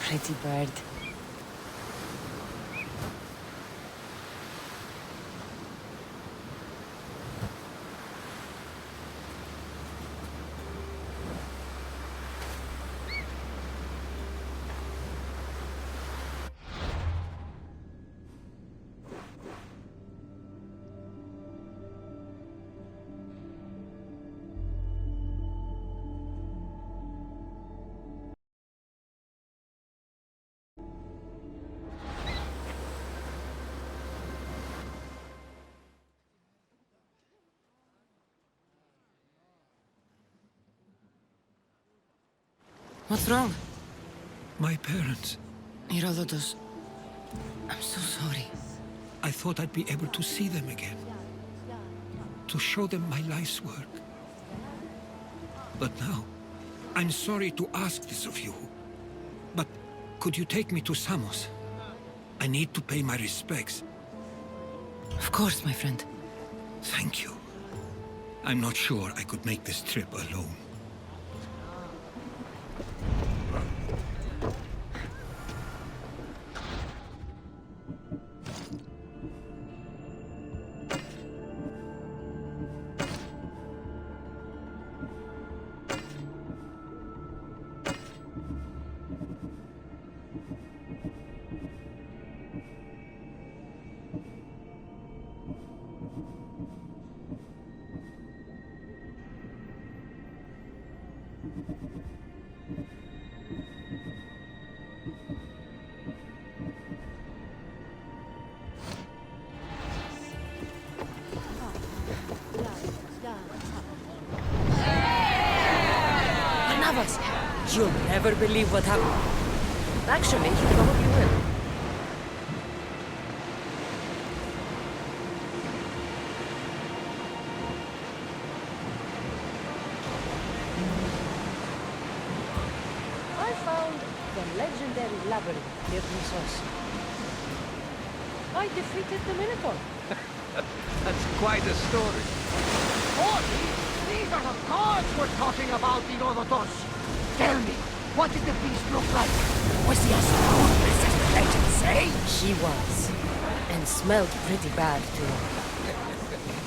Pretty bird. What's wrong? My parents. Herodotus, I'm so sorry. I thought I'd be able to see them again. To show them my life's work. But now, I'm sorry to ask this of you. But could you take me to Samos? I need to pay my respects. Of course, my friend. Thank you. I'm not sure I could make this trip alone. Barnabas, you'll never believe what happened. Actually, you probably will. I found the legendary labyrinth near Knissos. I defeated the Minotaur. That's quite a story. Holy! These are the gods we're talking about, Herodotus! Tell me, what did the beast look like? Was he as ruthless as the legends say? He was. And smelled pretty bad, too.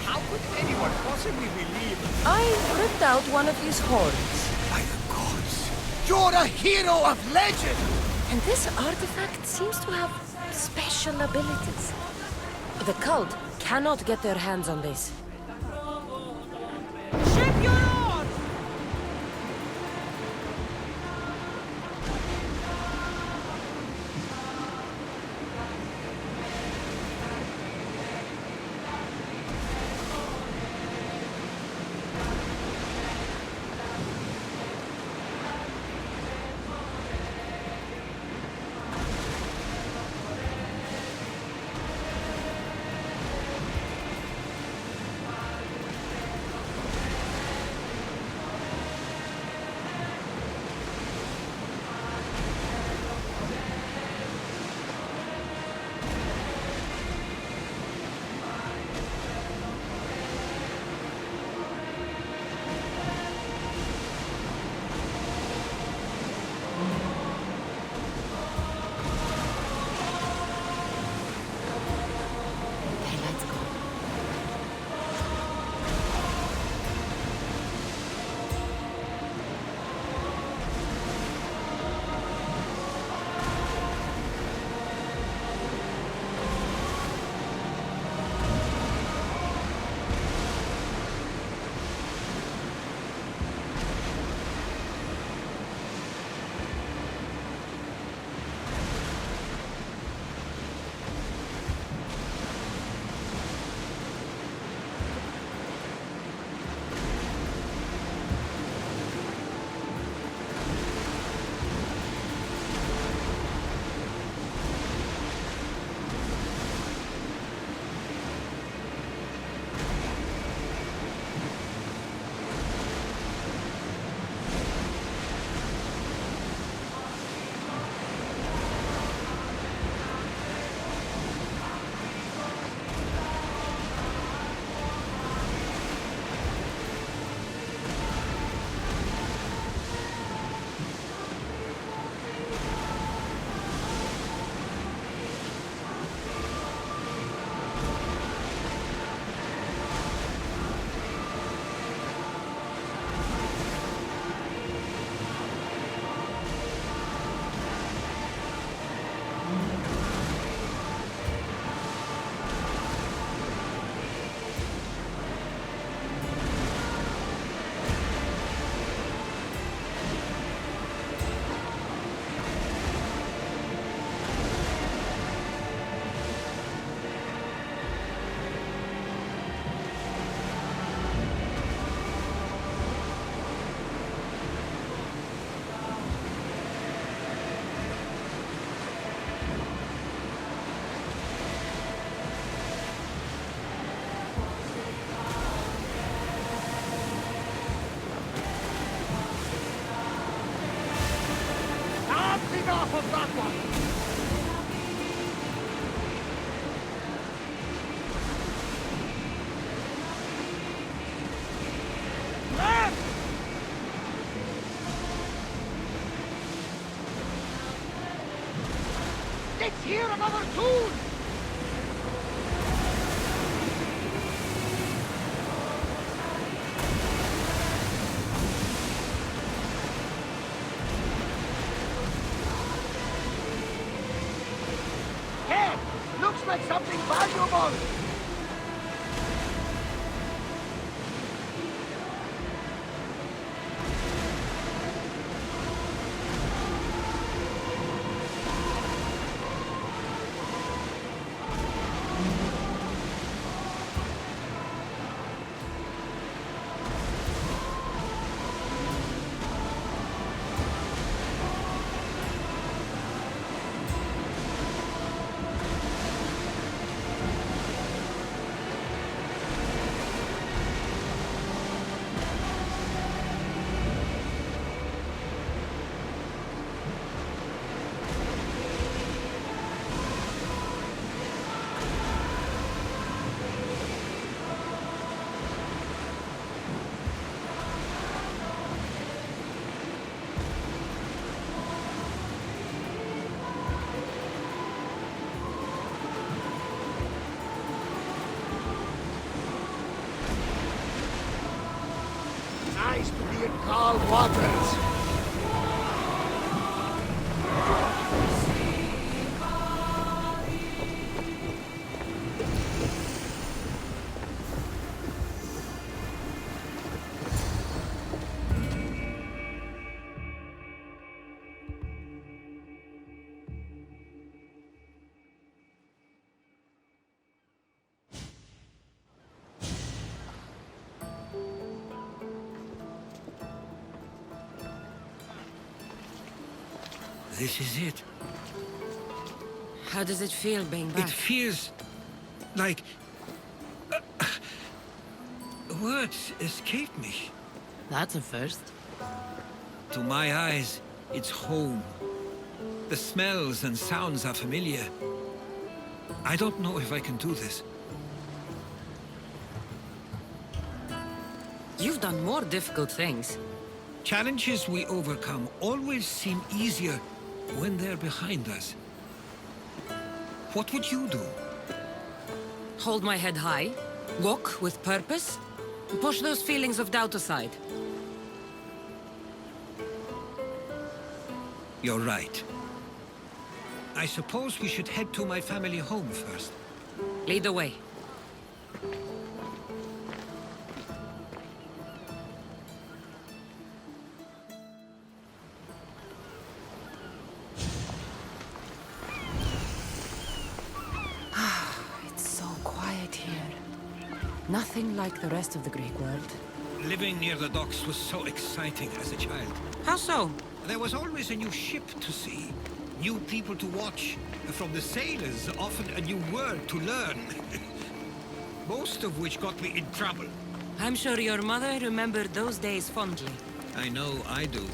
How could anyone possibly believe? I ripped out one of his horns. By the gods. You're a hero of legend! And this artifact seems to have special abilities. The cult cannot get their hands on this. Ship your oars! enough of that one! Left! Let's hear another tune! Hey! Looks like something valuable! Nice to be in calm waters. This is it. How does it feel being It back? feels like... words escape me. That's a first. To my eyes, it's home. The smells and sounds are familiar. I don't know if I can do this. You've done more difficult things. Challenges we overcome always seem easier when they're behind us. What would you do? Hold my head high, walk with purpose, and push those feelings of doubt aside. You're right. I suppose we should head to my family home first. Lead the way. It's so quiet here. Nothing like the rest of the Greek world. Living near the docks was so exciting as a child. How so? There was always a new ship to see, new people to watch, and from the sailors, often a new word to learn. Most of which got me in trouble. I'm sure your mother remembered those days fondly. I know I do.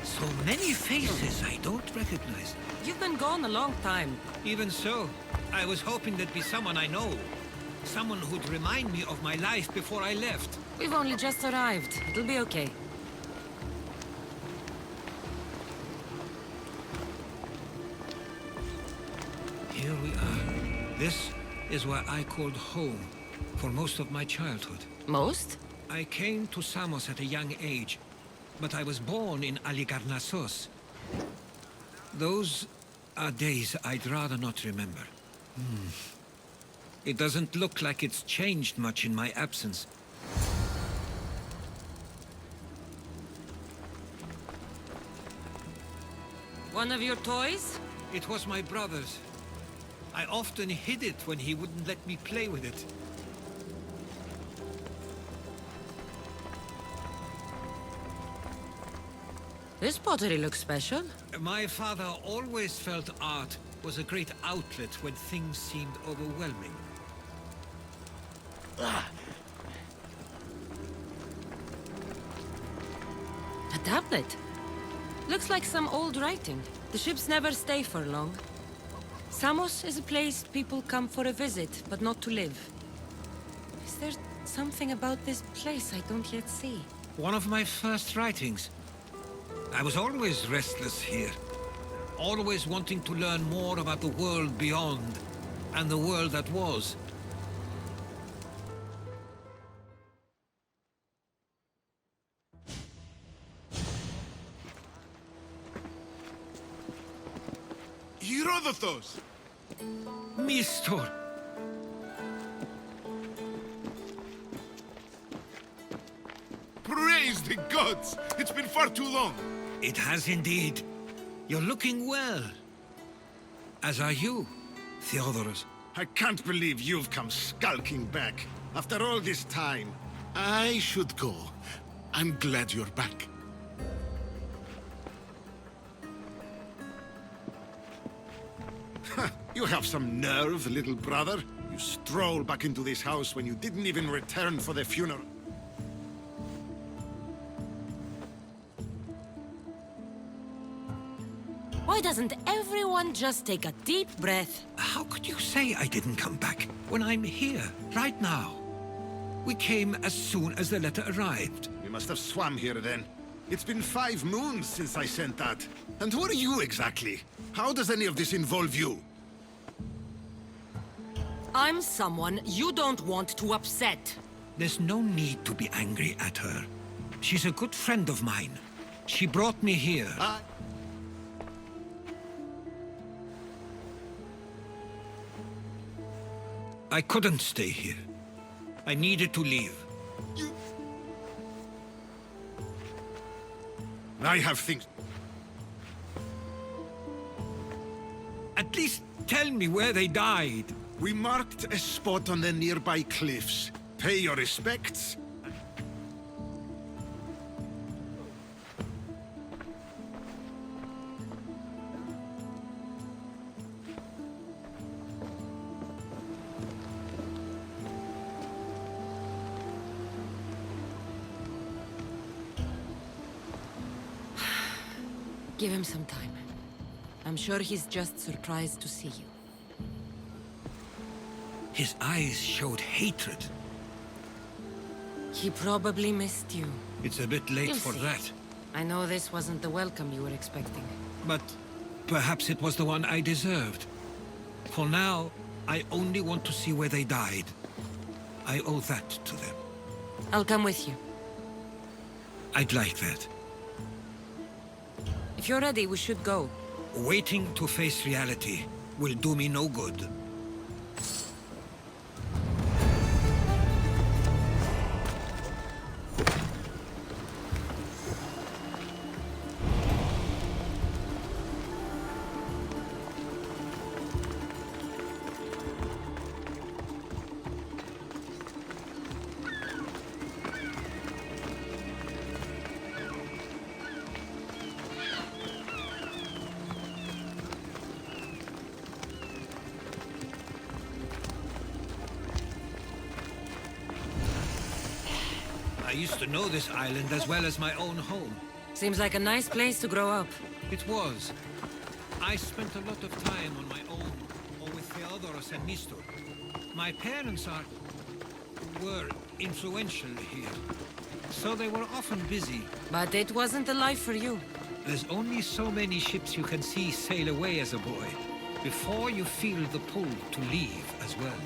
So many faces I don't recognize. You've been gone a long time. Even so, I was hoping there'd be someone I know. Someone who'd remind me of my life before I left. We've only just arrived. It'll be okay. Here we are. This is where I called home for most of my childhood. Most? I came to Samos at a young age, but I was born in Halikarnassos. Those are days I'd rather not remember. It doesn't look like it's changed much in my absence. One of your toys? It was my brother's. I often hid it when he wouldn't let me play with it. This pottery looks special. My father always felt art was a great outlet when things seemed overwhelming. A tablet. Looks like some old writing. The ships never stay for long. Samos is a place people come for a visit, but not to live. Is there something about this place I don't yet see? One of my first writings. I was always restless here. Always wanting to learn more about the world beyond, and the world that was. Herodotus! Mistor! Praise the gods! It's been far too long. It has indeed. You're looking well. As are you, Theodorus. I can't believe you've come skulking back. After all this time, I should go. I'm glad you're back. You have some nerve, little brother. You stroll back into this house when you didn't even return for the funeral. Why doesn't everyone just take a deep breath? How could you say I didn't come back when I'm here, right now? We came as soon as the letter arrived. You must have swam here then. It's been 5 moons since I sent that. And who are you exactly? How does any of this involve you? I'm someone you don't want to upset. There's no need to be angry at her. She's a good friend of mine. She brought me here. I couldn't stay here. I needed to leave. I have things... At least tell me where they died. We marked a spot on the nearby cliffs. Pay your respects. Give him some time. I'm sure he's just surprised to see you. His eyes showed hatred. He probably missed you. It's a bit late You'll for see. that. I know this wasn't the welcome you were expecting. But perhaps it was the one I deserved. For now, I only want to see where they died. I owe that to them. I'll come with you. I'd like that. If you're ready, we should go. Waiting to face reality will do me no good. I used to know this island as well as my own home. Seems like a nice place to grow up. It was. I spent a lot of time on my own, or with Theodorus and Mistor. My parents were influential here, so they were often busy. But it wasn't the life for you. There's only so many ships you can see sail away as a boy, before you feel the pull to leave as well.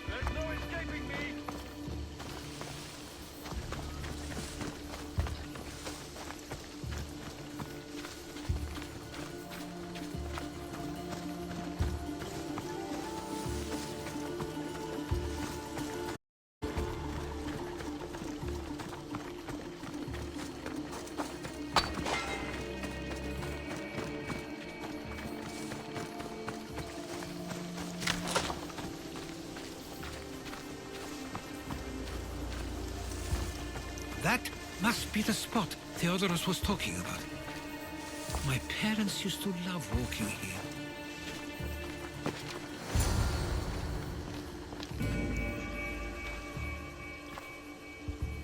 There's no escape. That must be the spot Theodorus was talking about. My parents used to love walking here.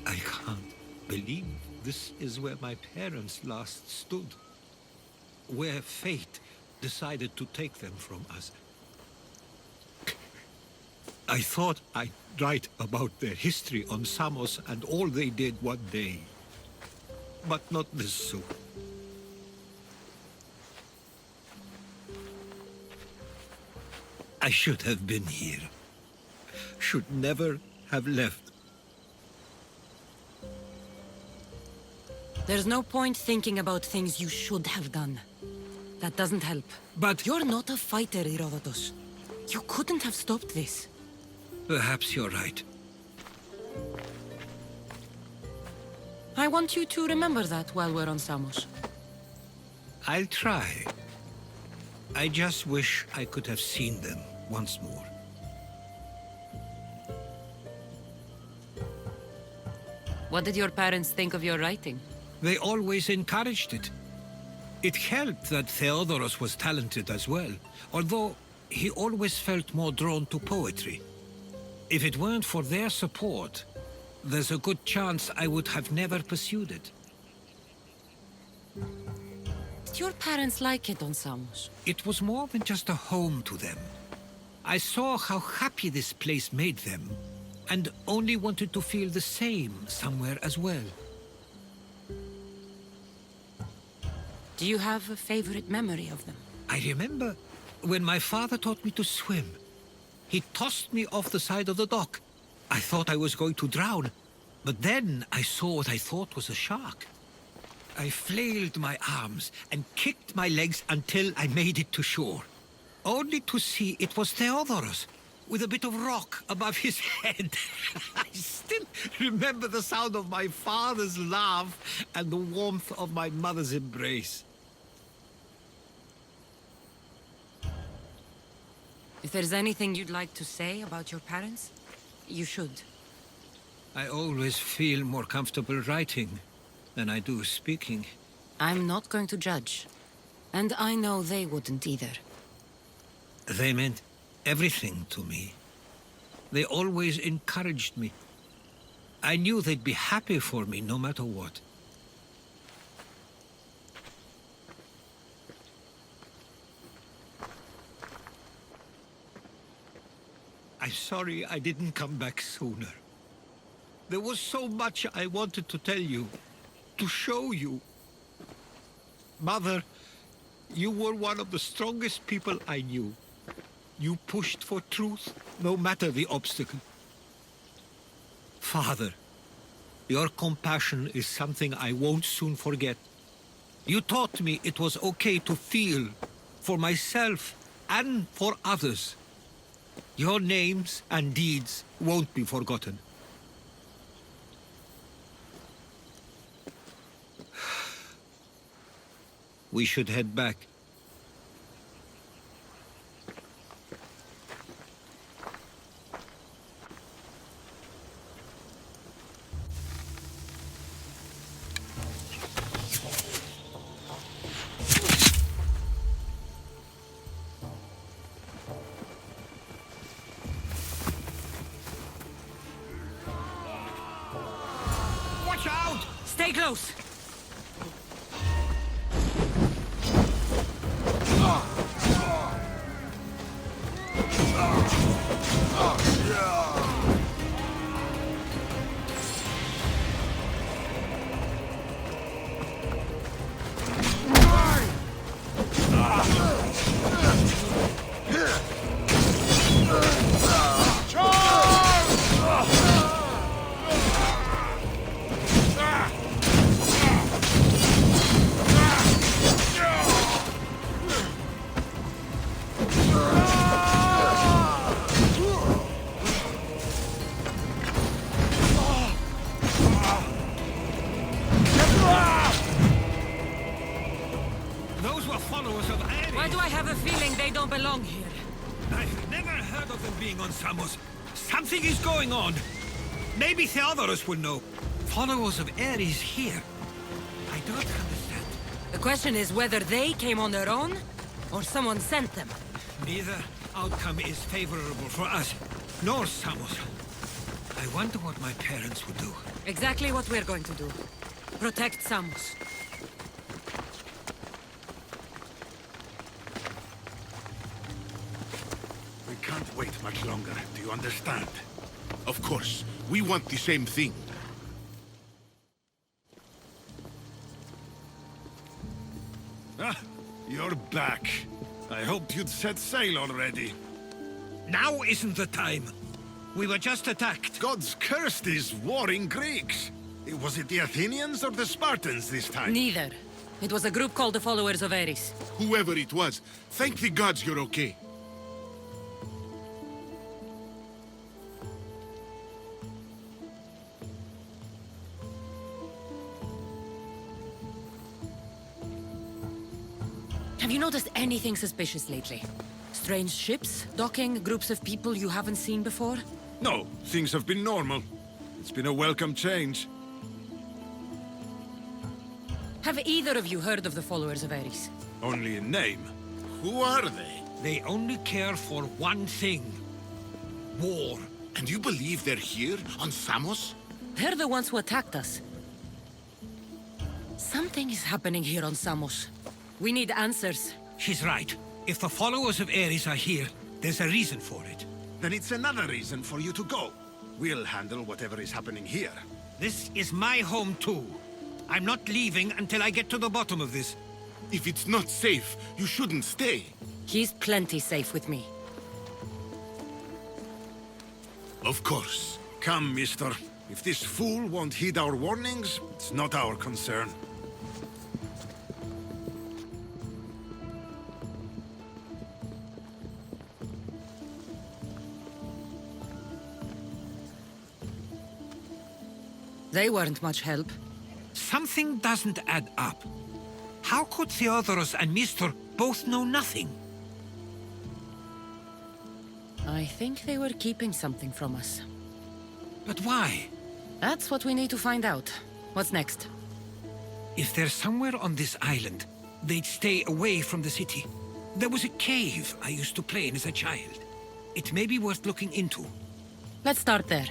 I can't believe this is where my parents last stood. Where fate decided to take them from us. I thought I'd write about their history on Samos and all they did one day. But not this soon. I should have been here. Should never have left. There's no point thinking about things you should have done. That doesn't help. But You're not a fighter, Herodotus. You couldn't have stopped this. perhaps you're right. I want you to remember that while we're on Samos. I'll try. I just wish I could have seen them once more. What did your parents think of your writing? They always encouraged it. It helped that Theodorus was talented as well, although he always felt more drawn to poetry. If it weren't for their support, there's a good chance I would have never pursued it. Did your parents like it on Samos? It was more than just a home to them. I saw how happy this place made them, and only wanted to feel the same somewhere as well. Do you have a favorite memory of them? I remember when my father taught me to swim. He tossed me off the side of the dock. I thought I was going to drown, but then I saw what I thought was a shark. I flailed my arms and kicked my legs until I made it to shore, only to see it was Theodorus, with a bit of rock above his head. I still remember the sound of my father's laugh and the warmth of my mother's embrace. If there's anything you'd like to say about your parents, you should. I always feel more comfortable writing than I do speaking. I'm not going to judge. And I know they wouldn't either. They meant everything to me. They always encouraged me. I knew they'd be happy for me no matter what. I'm sorry I didn't come back sooner. There was so much I wanted to tell you, to show you. Mother, you were one of the strongest people I knew. You pushed for truth, no matter the obstacle. Father, your compassion is something I won't soon forget. You taught me it was okay to feel, for myself and for others. Your names and deeds won't be forgotten. We should head back. Watch out! Stay close! Those were followers of Ares. Why do I have a feeling they don't belong here? I've never heard of them being on Samos. Something is going on. Maybe Theodorus will know. Followers of Ares here? I don't understand. The question is whether they came on their own, or someone sent them. Neither outcome is favorable for us, nor Samos. I wonder what my parents would do. Exactly what we're going to do. Protect Samos. We can't wait much longer, do you understand? Of course, we want the same thing. Ah, you're back. I hoped you'd set sail already. Now isn't the time. We were just attacked. Gods cursed these warring Greeks. Was it the Athenians or the Spartans this time? Neither. It was a group called the Followers of Ares. Whoever it was, thank the gods you're okay. Have you noticed anything suspicious lately? Strange ships, docking, groups of people you haven't seen before? No, things have been normal. It's been a welcome change. Have either of you heard of the Followers of Ares? Only in name. Who are they? They only care for one thing. War. And you believe they're here, on Samos? They're the ones who attacked us. Something is happening here on Samos. We need answers. She's right. If the followers of Ares are here, there's a reason for it. Then it's another reason for you to go. We'll handle whatever is happening here. This is my home too. I'm not leaving until I get to the bottom of this. If it's not safe, you shouldn't stay. He's plenty safe with me. Of course. Come, mister. If this fool won't heed our warnings, it's not our concern. They weren't much help. Something doesn't add up. How could Theodoros and Mystor both know nothing? I think they were keeping something from us. But why? That's what we need to find out. What's next? If they're somewhere on this island, they'd stay away from the city. There was a cave I used to play in as a child. It may be worth looking into. Let's start there.